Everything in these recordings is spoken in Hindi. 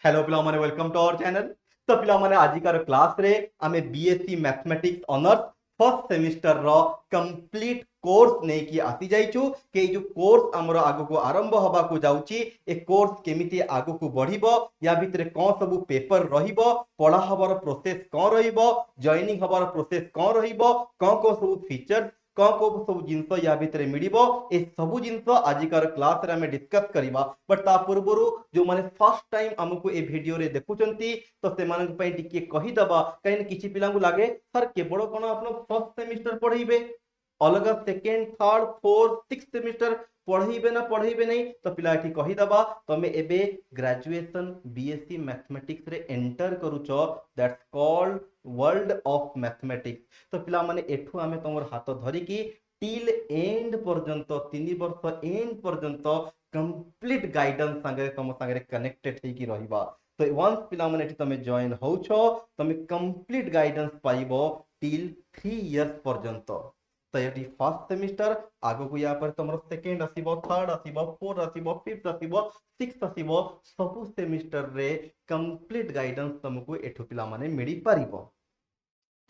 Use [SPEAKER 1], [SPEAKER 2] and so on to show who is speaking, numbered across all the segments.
[SPEAKER 1] हेलो पिला माने वेलकम टू आवर चैनल। तो पिला माने आजिकार क्लास रे आमे BSc mathematics honours first semester रो कंप्लीट कोर्स नै कि आसी जाइछु के जो कोर्स हमरो आगु को आरंभ हबा को जाउची ए कोर्स केमिति आगु को बढ़िबो या भितरे कोन सब पेपर रहिबो पढा हबार प्रोसेस कोन रहिबो जॉइनिंग हबार प्रोसेस कोन रहिबो कोन कोन सब फीचर्स कौन कौन सब जिनस या भितर मिलिबो ए सबु जिनस आजिकार क्लास रे हमें डिस्कस करिबा। बट ता पूर्वरु जो माने फर्स्ट टाइम हमको ए वीडियो रे देखुचंती तो से मानन पई टिके कहि दबा काइन किछि पिलांगु लागे सर केवल कोन आपन फर्स्ट सेमिस्टर पढाइबे अलग second third fourth six semester पढ़ेबे ना पढ़ेबे नहीं तो पिला एठी कहि दबा तमे एबे ग्रेजुएशन बीएससी मैथमेटिक्स रे एंटर करूचो that's called world of mathematics. तो पिला माने एठु हमें तमर हाथ धरि की टिल एंड पर्यंत 3 वर्ष एंड पर्यंत कंप्लीट गाइडेंस संगे तम संगे कनेक्टेड हे की रहिबा। तो वंस पिला माने एठी तमे जॉइन होउछो तमे कंप्लीट गाइडेंस पाइबो टिल 3 इयर्स पर्यंत। तो ये फर्स्ट सेमिस्टर आगो को यहाँ पर तुम सेकेंड आसीबो थर्ड आसीबो फोर्थ आसीबो फिफ्थ आसीबो सिक्स्थ आसीबो सब सेमिस्टर रे कंप्लीट गाइडेंस तुमको एठु पिला माने मिली पारिबो।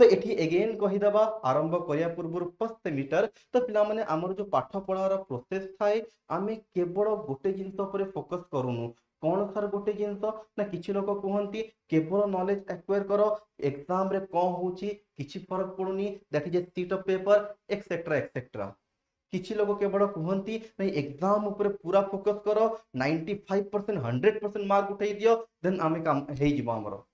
[SPEAKER 1] तो एठी अगेन कहि दबा आरंभ करिया पूर्व फर्स्ट सेमिस्टर तो पिला माने हमर जो पाठ पढ़ार प्रोसेस थाए आमे केवल गोटे जिंस पर फोकस करूनु कौन सर गोटे जिनस ना किछि लोक कहती केवल नॉलेज एक्वायर करो एग्जाम रे कौन होची किछि फरक पड़ुनी that is a sheet of paper etcetera etcetera. किछि लोक केवल कहती नहीं एग्जाम ऊपर पूरा फोकस करो 95% 100% मार्क उठाई दियो देन आमे काम हे जिवो हमरो।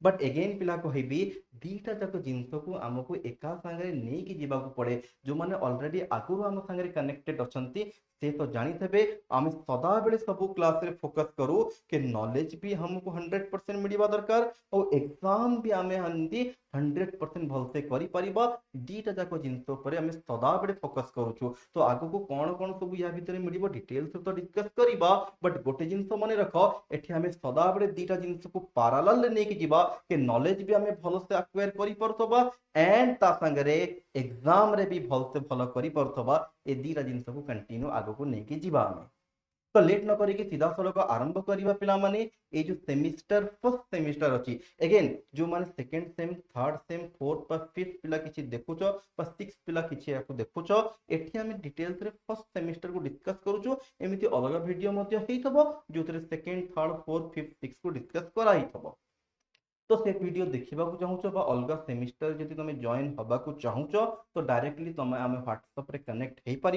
[SPEAKER 1] बट एगेन पिला कहबी दीटा जाक जिनस को आमको एका संगे नहीं कि जीवा को पड़े जो माने ऑलरेडी आगुरु आम संगे कनेक्टेड अछंती से तो जानी थे आम सदा बेले सब क्लास रे फोकस करू कि नॉलेज भी हमको 100% मिलवा दरकार और एग्जाम भी आमे हंदी 100% भलसे करि परिबा दीटा जाक जिनस ऊपर आम सदा बेले फोकस करूछु। तो आगु को कौन कौन सब या भितर मिलिबो डिटेल्स तो डिस्कस करिबा बट गोटे जिनस माने रखो एठी आम सदा बेले दीटा जिनस को पैरेलल ले नेकी जीवा कि नॉलेज भी आम भलसे एक्वायर करि परथबा एंड ता संगरे एग्जाम रे भी भलसे भल करि परथबा ए दीटा जिनस को कंटिन्यू आगु को नेकी जीवा आमे। तो लेट न करिके सीधा सलक आरंभ करिबा पिला माने ए जो सेमिस्टर फर्स्ट सेमिस्टर अछि अगेन जो माने second same third same fourth पर फिफ्थ पिला किछि देखुचो पर सिक्स पिला किछि याको देखुचो एठी हम डिटेल्स रे फर्स्ट सेमिस्टर को डिस्कस करूचो एमिति अलग वीडियो मध्ये हेइथबो जोतरे second third fourth fifth six को डिस्कस कराइथबो। तो से वीडियो देखा चाहूच अलग सेमिस्टर जब तुम जॉइन हवा को चाहूच तो डायरेक्टली तुम आम व्हाट्सएप रे कनेक्ट हो पार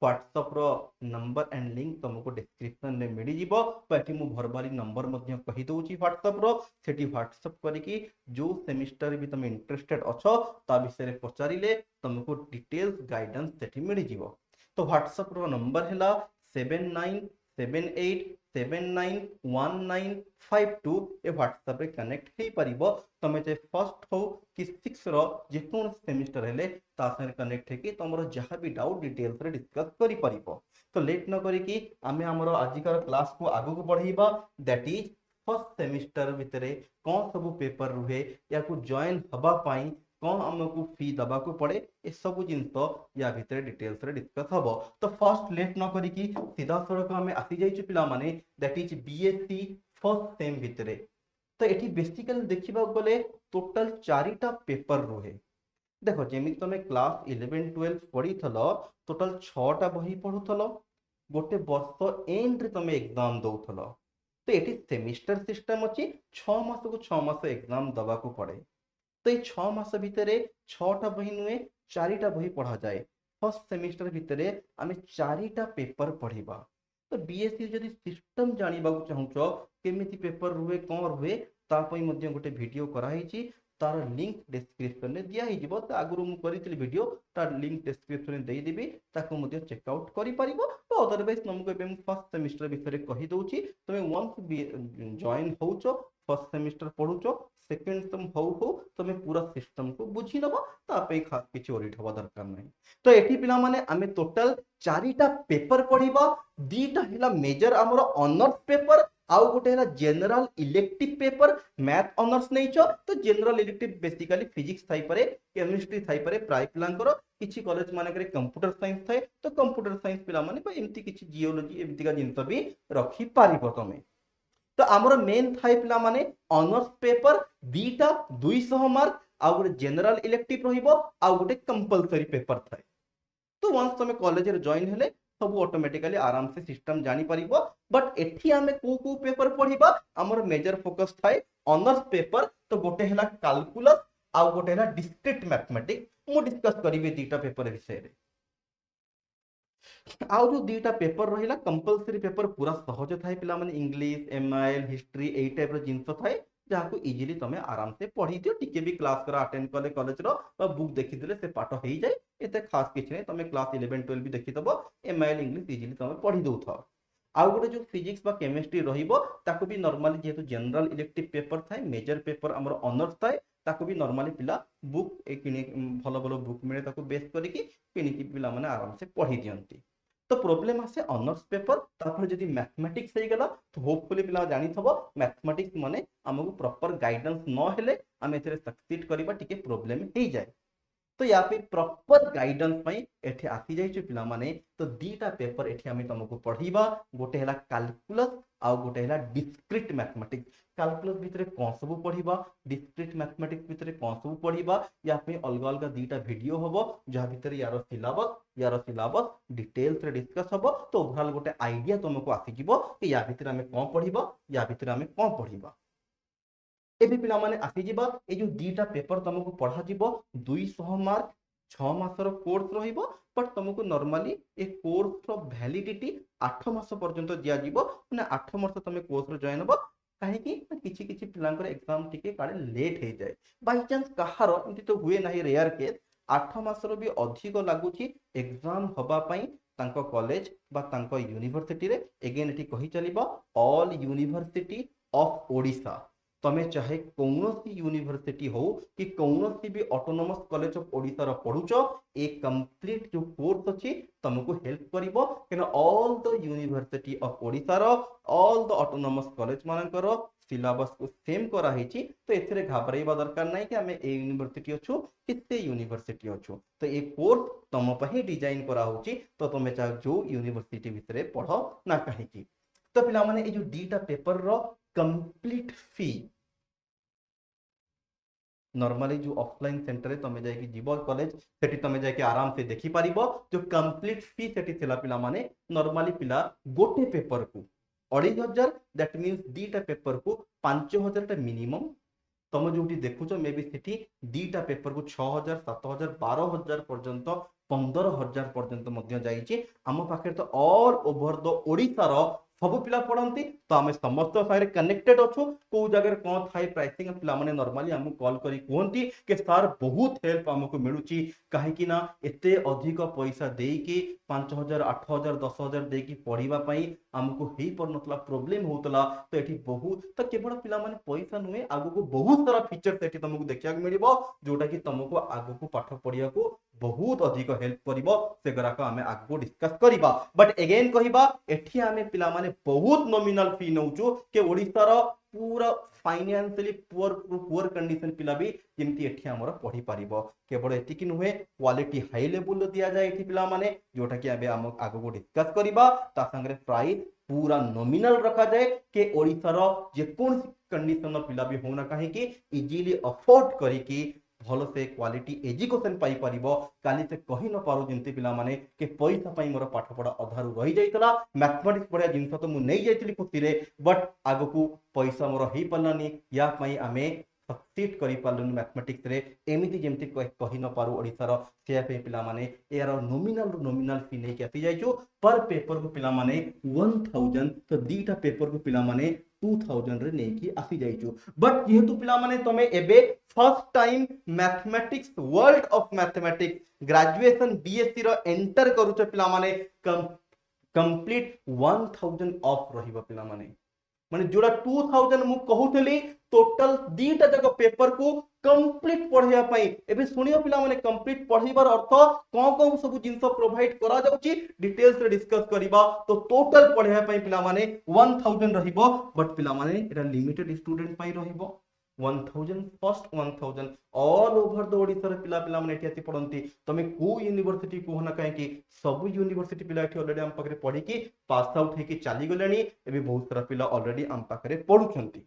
[SPEAKER 1] व्हाट्सएप रो नंबर एंड लिंक तुमको डिस्क्रिप्शन में मिल जाव तो ये मुझे भरवाली नंबर कहीदे व्हाट्सएप रो सेठी व्हाट्सएप करके जो सेमिस्टर भी तुम इंटरेस्टेड अच्छो ता विषय में पचारे तुमको डिटेल्स गाइडेंस सेठी मिल जाव। तो व्हाट्सएप रो नंबर है 7978791952 ए व्हाट्सएप रे कनेक्ट हे परिबो तमे जे फर्स्ट हो कि सिक्स रो जेकोन सेमिस्टर हेले ता संगे कनेक्ट हे कि तमरो जहां भी डाउट डिटेल्स रे डिस्कस करि परिबो। तो लेट न करी कि आमे हमरो आजिकार क्लास को आगु को बढ़ाइबा दैट इज फर्स्ट सेमिस्टर भितरे कोन सब पेपर रुहे या को जॉइन हबा पाई कौन आमको फी दबा को पड़े ए सब जिनस या भितर डिटेल्स रे डिस्कस हबो। तो फर्स्ट लेट न करी कि सीधा सड़क आमे आसी जाइछु पिला माने that is BSc first sem भितरे। तो एठी बेसिकली देखिबा गले टोटल 4टा पेपर रुहे देखो जेमि तमे क्लास 11 12 पढ़ी थलो टोटल 6टा बही पढुथलो गोटे वर्ष एंड रे तमे एग्जाम दउथलो। तो एठी सेमिस्टर सिस्टम अछि 6 मास को 6 मास एग्जाम दबा को पड़े। तो ये 6 मास भितर 6टा बही नुहे 4टा बही पढ़ा जाए फर्स्ट सेमिस्टर भितर आम 4टा पेपर पढ़ा। तो बीएससी जदि सिस्टम जानवा चाहूच केमिति पेपर रुहे कौन रुहे तापई मध्य गोटे वीडियो कराई तार लिंक डिस्क्रिप्शन में दिया ही तो आगु मुझे वीडियो तार लिंक डिस्क्रिप्शन में देदेवी ताको चेकआउट कर तो अदरवाइज तुमको फर्स्ट सेमिस्टर विषय कही दूची तुम वंस जॉइन होच फर्स्ट सेमिस्टर पढ़ुच सेकेंड तुम हो तुम पूरा सिस्टम को बुझी नब तापे खास किसी ओरिट हवा दरकार नहीं। तो एठी पिला माने आमे टोटल 4टा पेपर पढ़िबा दीटा हैला मेजर हमर ऑनर्स पेपर आउ गोटे है general elective paper math honours नहीं छो तो जनरल इलेक्टिव बेसिकली फिजिक्स थाई पारे केमिस्ट्री थाई पारे प्राय पिलांकर किछि कॉलेज मानकरे कंप्यूटर साइंस थाए तो कंप्यूटर साइंस पिला माने एमती किछि जियोलॉजी एमती का जिंस भी रखी पारिबो तमे। तो आमर मेन थाए पिला माने ऑनर्स पेपर दीटा 200 मार्क आ गोटे जनरल इलेक्टिव रहिबो आ गोटे कंपलसरी पेपर थाए। तो वंस तुम कॉलेज रे जॉइन हेले सब ऑटोमेटिकली आराम से सिस्टम जानी परिबो। बट एठी हमें को पेपर पढ़िबा हमर मेजर फोकस थाए ऑनर्स पेपर। तो गोटे हैला कैलकुलस आ गोटे हैला डिस्क्रीट मैथमेटिक्स मु डिस्कस करिवे दीटा पेपर विषय रे। आउ जो दीटा पेपर रहिला कंपलसरी पेपर पूरा सहज थाए पिला माने इंग्लिश एमआईएल हिस्ट्री एई टाइप रो जिंस थाए जहाको इजीली तमे आराम से पढ़ी दियो टिके भी क्लास करा अटेंड कले कॉलेज रो बा बुक देखि देले से पाठ हेई जाय एते खास किछ नै तमे क्लास 11 12 भी देखि दबो एमआईएल इंग्लिश इजीली तमे पढ़ी दउथो। आउ गोटे जो फिजिक्स बा केमिस्ट्री रहिबो ताको भी नॉर्मली जेहेतु जनरल इलेक्टिव पेपर थाए मेजर पेपर हमर ऑनर्स थाए ताको भी नॉर्मली पिला बुक ए किने भलो भलो बुक मिले ताको बेस करिकि किनिकि पिला माने आराम से पढ़ी दियंती। तो प्रॉब्लम आसे ऑनर्स पेपर तापर जदी मैथमेटिक्स हे गला तो होपफुली पिला जानि थबो मैथमेटिक्स माने हमकु प्रॉपर गाइडेंस न हेले हम एथरे सक्सीड करबा टिके प्रॉब्लम हे जाय। तो या पे प्रॉपर गाइडेंस पई एठी आसी जाय छु पिला माने। तो दीटा पेपर एठी हम तुमको पढ़ीबा गोटे हैला कैलकुलस आ गोटे हैला डिस्क्रीट मैथमेटिक्स। कैलकुलस भितरे कोन सब पढ़ीबा डिस्क्रीट मैथमेटिक्स भितरे कोन सब पढ़ीबा या पे अलग अलग दीटा वीडियो हबो जहा भितरे यारो सिलेबस डिटेल्स रे डिस्कस हबो। तो ओवरऑल गोटे आईडिया तुमको आसी जिवो कि या भितरे हम कोन पढ़ीबा या भितरे हम कोन पढ़ीबा। एबे पिला माने आसी जिबा ए जो दीटा पेपर तुमको पढ़ा जिवो 200 मार्क 6 मासर कोर्स रहिबो। बट तुमको नॉर्मली ए कोर्स रो वैलिडिटी 8 मास पर्यंत दिया जिवो माने 8 मास तुम कोर्स रो जॉइन हबो काहे कि किछि किछि पिलांकर एग्जाम टिके काले लेट हे जाय बाय चांस कहारो एंति तो हुए नाही रेयर केस 8 मासर भी अधिक लागुची एग्जाम हबा पई तांको कॉलेज बा तांको यूनिवर्सिटी रे। अगेन एठी कहि चलिबा ऑल यूनिवर्सिटी ऑफ ओडिशा तमे चाहे कौनसी यूनिवर्सिटी हो कि कौनसी भी ऑटोनोमस कॉलेज ऑफ ओडिशा रो पढुचो ए कंप्लीट जो कोर्स अछि तुमको हेल्प करिवो कि all the university of Odisha रो ऑल द ऑटोनोमस कॉलेज मानकर सिलेबस को सेम करा हेची। तो एथरे घाबराइबा दरकार नाही कि हमें ए यूनिवर्सिटी अछु किते यूनिवर्सिटी अछु। तो ए कोर्स तुम पही डिजाइन करा होची तो तुमे चाहे जो यूनिवर्सिटी भितरे पढो ना काहेकी। तो पिला माने ए जो डीटा पेपर रो कंप्लीट फी नॉर्मली जो ऑफलाइन सेंटर है तमे जाय कि जीव कॉलेज सेठी तमे जाय कि आराम से देखि पारिबो जो कंप्लीट फी सेठी थिला पिला माने नॉर्मली पिला गोटे पेपर को 2500 दैट मींस दीटा पेपर को 5000 टा मिनिमम तुम जो देखुच मे बी सेठी दीटा पेपर को 6000 7000 12000 पर्यंत 15000 पर्यंत मध्य जाइछि। आम पाखे तो ऑल ओवर द ओडिशा रो सब पिला पढ़ती तो आम समस्त सारे कनेक्टेड अच्छु को जगह कौन थाए प्राइसिंग पिला माने नॉर्मली हमको कॉल करी कहती कि सर बहुत हेल्प हमको मिलूची कहीं ना एते अधिक पैसा देकी 5000 8000 10000 देकी पढ़ीबा पई हमको ही पर नतला प्रॉब्लम होतला। तो एठी बहुत तो केवल पिला माने पैसा नुहे आगु को बहुत सारा फीचर्स एठी तुमको देखिया मिलिबो जोटा कि तुमको आगु को पाठ पढ़िया को बहुत अधिक हेल्प करिवो से गराक हमें आगु डिस्कस करिबा। बट अगेन कहिबा एठी हमें पिला माने बहुत नॉमिनल फी नउचु के ओडिसा रो पूरा फाइनेंशियली पुअर कंडीशन पिला भी जेमती एठी हमर पढ़ी पारिबो। केवल एठी कि नुहे क्वालिटी हाई लेवल दिया जाय एठी पिला माने जोटा कि आबे हम आगु को डिस्कस करिबा ता संगे प्राइस पूरा नॉमिनल रखा जाए के ओडिसा रो जे कोन कंडीशन पिला भी होना काहे कि इजीली अफोर्ड करी कि भल से क्वालिटी एजुकेशन पाई परिबो काली से कहि न पारो जिंती पिला माने के पैसा पाई मोर पाठ पढ़ा अधारु रही जाइतला मैथमेटिक्स पढ़िया जिंस तो मु नै जाइतली खुशी रे बट आगु को पैसा मोर हेई पल्लानी या पई आमे सक्सीड करि पालुन मैथमेटिक्स रे एमिति जेमति कहि न पारो ओडिसा रो से पे पिला माने एरो नॉमिनल फी नै के आसी जाइचो पर पेपर को पिला माने 1000 तो दीटा पेपर को पिला माने 2000 रे नै की आसी जाइचो। बट जेहेतु पिला माने तमे एबे first time mathematics world of mathematics graduation BSc रो एंटर करूछ पिला माने कंप्लीट 1000 ऑफ रहिबो पिला माने माने जोड़ा 2000 मु कहूथली टोटल दीटा जक पेपर को कंप्लीट पढ़िया पई एबे सुनियो पिला माने कंप्लीट पढ़िबार अर्थ कोन कोन सब जिंस प्रोवाइड करा जाउची डिटेल्स रे डिस्कस करिबा। तो टोटल पढ़िया पई पिला माने 1000 रहिबो बट पिला माने एटा लिमिटेड स्टूडेंट पई रहिबो 1000 first 1000 all over the Odisha रे पिला माने एठी आसी पढंती तमे को यूनिवर्सिटी को ना कहीं सब यूनिवर्सिटी पिला एठी ऑलरेडी हम पाखरे पढ़ी की पास आउट हेकी चली गलेनी एबे बहुत सारा पिला ऑलरेडी हम पाखरे पढुछंती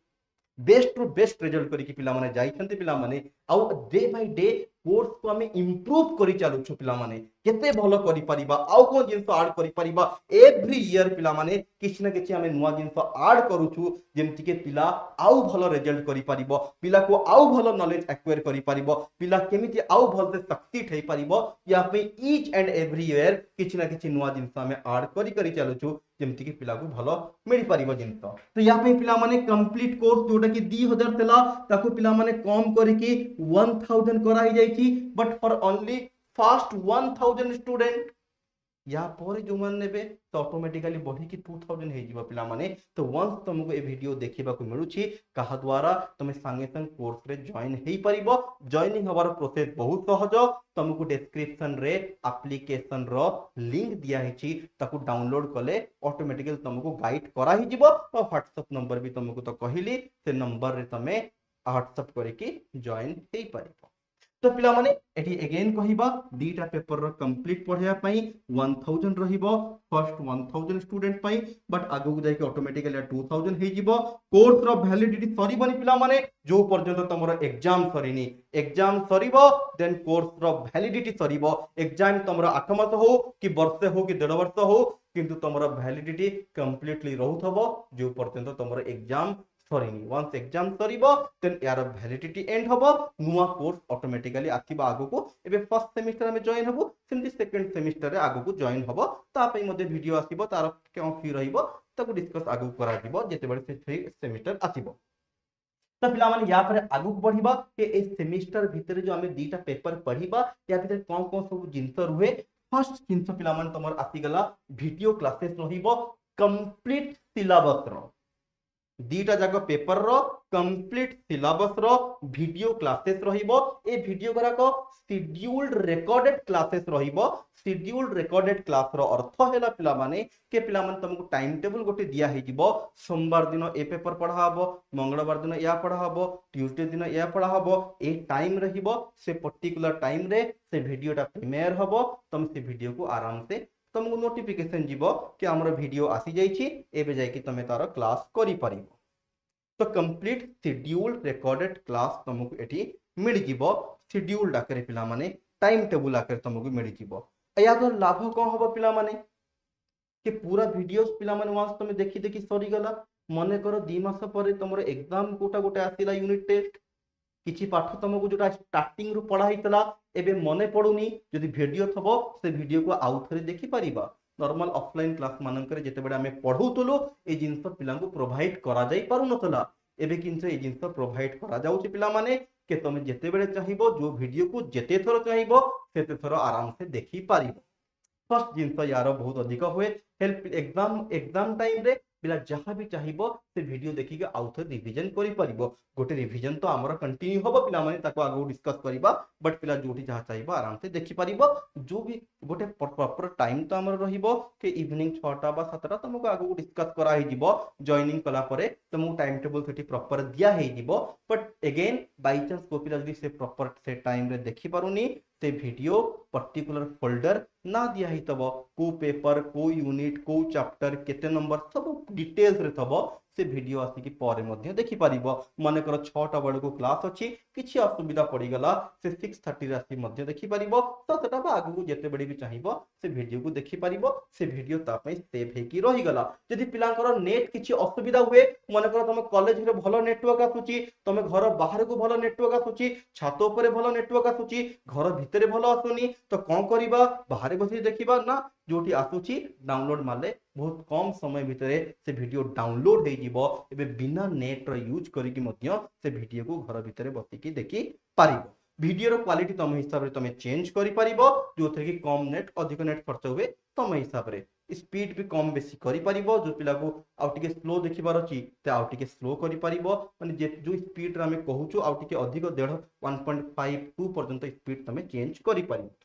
[SPEAKER 1] बेस्ट रु बेस्ट रिजल्ट करिकी पिला माने जाइछंती पिला माने आउ डे बाय डे कोर्स को हमें इंप्रूव करी चालुछु पिला माने केते भलो करि परिबा आउ कोन जिंस ऐड करि परिबा एवरी ईयर पिला माने किछ ना किछ हमें नुवा जिंस ऐड करूछु जेमति के पिला आउ भलो रिजल्ट करि परिबो पिला को आउ भलो नॉलेज एक्वायर करि परिबो पिला केमिति आउ भलो से सक्सीड हे परिबो या पे ईच एंड एवरी ईयर किछ ना किछ नुवा जिंस हमें ऐड करि करि चालुछु जेमति के पिला को भलो मिल परिबो जिंस तो या पे पिला माने कंप्लीट कोर्स जोटा कि 2000 तेला ताको पिला माने कम करिकी 1000 करा ही जाईची but for only first 1000 student या पर जो मान नेबे तो ऑटोमेटिकली बढ़ी की 2000 हे जीवा पिला माने तो वंस तुमको ए वीडियो देखिबा को मिलुची कहा द्वारा तुम संगे संग कोर्स रे जॉइन हेई परिबो जॉइनिंग हबार प्रोसेस बहुत सहज तुमको डिस्क्रिप्शन रे एप्लीकेशन रो लिंक दिया हिची ताकू डाउनलोड कले ऑटोमेटिकली तुमको गाइड करा ही जीवो और व्हाट्सएप नंबर भी तुमको तो कहिली से नंबर रे तमे व्हाट्सएप करके जॉइन हेई परिबो तो पिला माने एठी अगेन कहिबा दीटा पेपर रो कंप्लीट पढिया पई 1000 रहिबो फर्स्ट 1000 स्टूडेंट पई बट आगु जाय के ऑटोमेटिकली 2000 हे जिवो कोर्स रो वैलिडिटी सरीबनी पिला माने जो पर्यंत तमरो एग्जाम सरीनी एग्जाम सरीबो देन कोर्स रो वैलिडिटी सरीबो एग्जाम तमरो 8 मास हो कि वर्ष हो कि 1.5 वर्ष हो किंतु तमरो वैलिडिटी कंप्लीटली रहउथबो जो पर्यंत तमरो एग्जाम सरीनी वंस एग्जाम सरीबो देन यार वैलिडिटी एंड हबो नुवा कोर्स ऑटोमेटिकली आसीबा आगु को एबे फर्स्ट सेमिस्टर में जॉइन हबो सेमती सेकंड सेमिस्टर रे आगु को जॉइन हबो ता पई मध्ये वीडियो आसीबो तार केउ फी रहिबो ताको डिस्कस आगु करा दिबो जेते बडे से सेमिस्टर आसीबो तो पिला माने या पर आगु बढ़िबा के ए सेमिस्टर भीतर जो हमें दीटा पेपर पढिबा या भीतर कोन कोन सब जिंस रुहे फर्स्ट जिंस पिला माने तमर आसी गला वीडियो क्लासेस रहिबो कंप्लीट सिलेबस रो दीटा जाक पेपर रो कंप्लीट सिलेबस रो वीडियो क्लासेस रहिबो ए वीडियो गुरा को शेड्यूल्ड रिकॉर्डेड क्लासेस रहिबो शेड्यूल्ड रिकॉर्डेड क्लास रो अर्थ हैला पिला माने के पिला माने तुमको टाइम टेबल गोटे दिया हे जिवो सोमवार दिन ए पेपर पढा हबो मंगलवार दिन या पढा हबो ट्यूसडे दिन या पढा हबो ए टाइम रहिबो से पर्टिकुलर टाइम रे से वीडियोटा प्रीमियर हबो तुम से वीडियो को आराम से तुमको नोटिफिकेशन जीवो कि हमर वीडियो आसी जाईची एबे जाय कि तमे तार क्लास करि परिबो तो कंप्लीट शेड्यूल्ड रिकॉर्डेड क्लास तुमको एठी मिल जीवो शेड्यूल्ड आकर पिला माने टाइम टेबल आकर तुमको मिल जीवो या तो लाभ कोन हबो पिला माने कि पूरा वीडियोस पिला माने वास तुम देखि देखि सरी गला मने करो 2 मास परे तुमरो एग्जाम कोटा गोटे आसीला यूनिट टेस्ट किछि पाठ तुमको जोटा स्टार्टिंग रु पढ़ा हितला एबे मने पडुनी जदि वीडियो थबो से वीडियो को आउ थरे देखि परिबा नॉर्मल ऑफलाइन क्लास मानकर जेते बडे हमें पढौतलो ए जिंस पिला को प्रोवाइड करा जाई पारु नतला एबे किंतु ए जिंस प्रोवाइड करा जाउची पिला माने के तुम जेते बडे चाहिबो जो वीडियो को जेते थरो चाहिबो सेते थरो आराम से देखि पारिबो फर्स्ट जिंस यार बहुत अधिक हुए हेल्प एग्जाम टाइम रे पिला जहाँ भी चाहिए से वीडियो देखिके आउ थे रिवीजन करि परिबो गोटे रिवीजन तो हमर कंटिन्यू हबो पिला माने ताको आगो डिस्कस करिबा बट पिला जोटी जहाँ चाहिए आराम से देखि परिबो जो भी गोटे प्रॉपर टाइम तो हमर रहिबो के इवनिंग 6टा बा 7टा तुमको आगो डिस्कस करा ही जिवो जॉइनिंग कला परे तुमको टाइम टेबल सेठी प्रॉपर दिया ही जिवो बट अगेन बाय चांस को पिला जदी से प्रॉपर से टाइम रे देखि पारुनी से वीडियो पर्टिकुलर फोल्डर ना दिया ही तब को पेपर को यूनिट को चैप्टर केते नंबर सब डिटेल्स रे तब से वीडियो आसिकी परे मध्ये देखि परिबो माने कर 6टा बड को क्लास अछि किछि असुविधा पड़ी गला से 6:30 राति मध्ये देखि परिबो तो सेटा बा आगु जेते बडी भी चाहिबो से वीडियो को देखि परिबो से वीडियो ता पई सेव हे की रहि गला यदि पिलांकर नेट किछि असुविधा हुए माने कर तुम कॉलेज रे भलो नेटवर्क आसुची तुम घर बाहर को भलो नेटवर्क आसुची छात ऊपर भलो नेटवर्क आसुची घर भितरे भलो आसुनी तो कोन करिबा बाहर बसी देखिबा ना जोटी आसुची डाउनलोड मारले बहुत कम समय भितरे से वीडियो डाउनलोड हे जिवो एबे बिना नेट रो यूज करी कि मध्य से वीडियो को घर भितरे बसी की देखि पारिबो वीडियो रो क्वालिटी तम हिसाब रे तमे चेंज करि पारिबो जोथे कि कम नेट अधिक नेट खर्च हुए तम हिसाब रे स्पीड भी कम बेसी करि पारिबो जो पिला को आउ टिके स्लो देखिबार अछि ते आउ टिके स्लो करि पारिबो माने जे जो स्पीड रे हमें कहूछु आउ टिके अधिक 1.5 2 पर्यंत स्पीड तमे चेंज करि पारिबो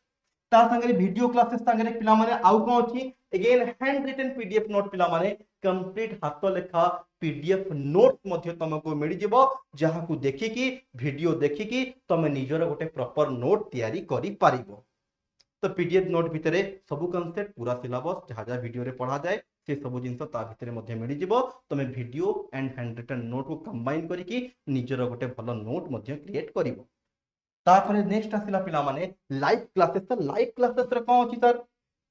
[SPEAKER 1] ता संगे वीडियो क्लासेस संगे पिला माने आउ कोन अछि again handwritten PDF note पिला माने कंप्लीट हाथ लेखा पीडीएफ नोट मध्य तुमको मिल जिवो जहा को देखि कि वीडियो देखि कि तुम निजर गोटे प्रॉपर नोट तैयारी करि पारिबो। तो पीडीएफ नोट भितर सब कॉन्सेप्ट पूरा सिलेबस जहाँ जहाँ वीडियो रे पढ़ा जाए से सब जिन भितर मिल जिवो तुम video and handwritten note को कंबाइन करके निजर गोटे भल नोट क्रिएट करिवो। तापर नेक्स्ट आसिला पिला माने लाइव क्लासेस। तो लाइव क्लासेस रे कोन अछि सर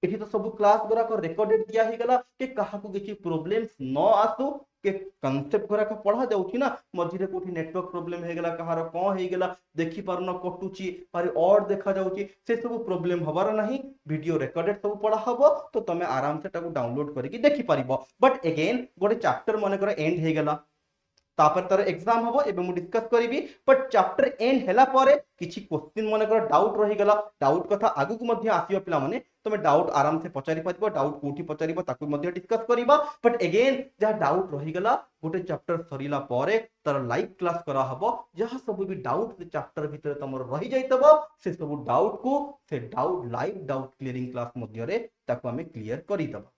[SPEAKER 1] एठी तो सब क्लास गुरा को रिकॉर्डेड दिया ही गला कि कहा को किछि प्रॉब्लम्स न आसु के कांसेप्ट गुरा का पढ़ा जाउछि ना मझिरे कोठी नेटवर्क प्रॉब्लम हे गला कहार कोन हे गला देखि पारन कटुछि पारि और देखा जाउछि से सब प्रॉब्लम हबार नाही वीडियो रिकॉर्डेड सब पढ़ा हबो तो तमे आराम से ताको डाउनलोड करके देखि पारिबो। बट अगेन गोटे चैप्टर माने कर एंड हे गला तापर तार एग्जाम हबो एबे मु डिस्कस करिवि बट चैप्टर एंड होला पारे किछि क्वेश्चन माने कर डाउट रहि गला डाउट कथा आगु को मध्ये आसीयो पिला माने तमे डाउट आराम से पचारि पारिबो डाउट कोठी पचारिबो ताकु मध्ये डिस्कस करिबा। बट अगेन जहा डाउट रहि गला गोटे चैप्टर सरिला पारे तार लाइव क्लास करा हबो जहा सब भी डाउट चैप्टर भीतर तमर रहि जाइतबो से सब डाउट को से doubt live doubt clearing class मध्ये रे ताकु हमें क्लियर करि दबा।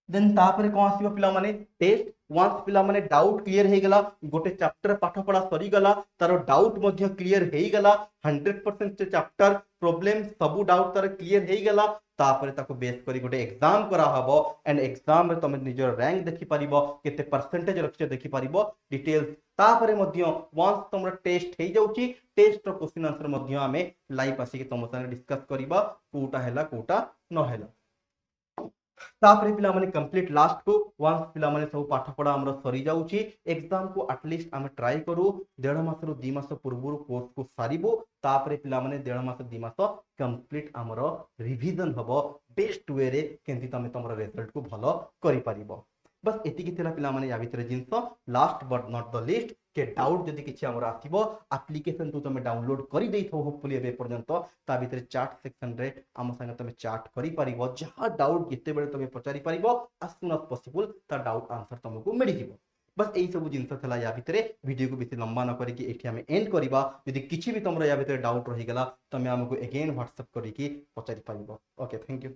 [SPEAKER 1] देन तापर कोन आसीबो पिला माने टेस्ट वंस पिला माने डाउट क्लियर हे गला गोटे चैप्टर पाठ पढ़ा सरी गला तारो डाउट मध्ये क्लियर हे गला 100% से चैप्टर प्रॉब्लम सब डाउट तार क्लियर हे गला तापर ताको बेस करी गोटे एग्जाम करा हबो एंड एग्जाम में तुम निजर रैंक देखि पारिबो केते परसेंटेज रखियो देखि पारिबो डिटेल्स तापर मध्ये वंस तुमरा टेस्ट हे जाउची टेस्ट रो क्वेश्चन आंसर मध्ये हमें लाइव आसी के तुम साथे डिस्कस करबा कोटा हैला कोटा न हैला। तापर पिला माने कंप्लीट लास्ट को वंस पिला माने सब पाठ पढ़ा हमर सरी जाउची एग्जाम को एटलीस्ट हम ट्राई करू 1.5 मास रु 2 मास पूर्व कोर्स को सारिबो तापर पिला माने 1.5 मास 2 मास कंप्लीट हमर रिवीजन हबो बेस्ट वे रे केंति तमे तमर रिजल्ट को भलो करि पारिबो। बस एति कि थिला पिला माने या भितर जिंस last but not the least के डाउट जदि किछि हमर आथिबो एप्लीकेशन तो तमे डाउनलोड करि देइथो होपफुली एबे पर्यंत ता भितर चैट सेक्शन रे हम संगे तमे चैट करि पारिबो जहा डाउट केते बेले तमे पचारि पारिबो एज सून एज पॉसिबल ता डाउट आंसर तुमको मिल जिवो। बस यही सब जिन था या भितर वीडियो को बेसी लंबा न करके एठी हमें एंड करबा यदि किछि भी तुमरा या भितर डाउट रहि गला तमे हमको अगेन व्हाट्सएप करके पचारि पारिबो। Okay thank you.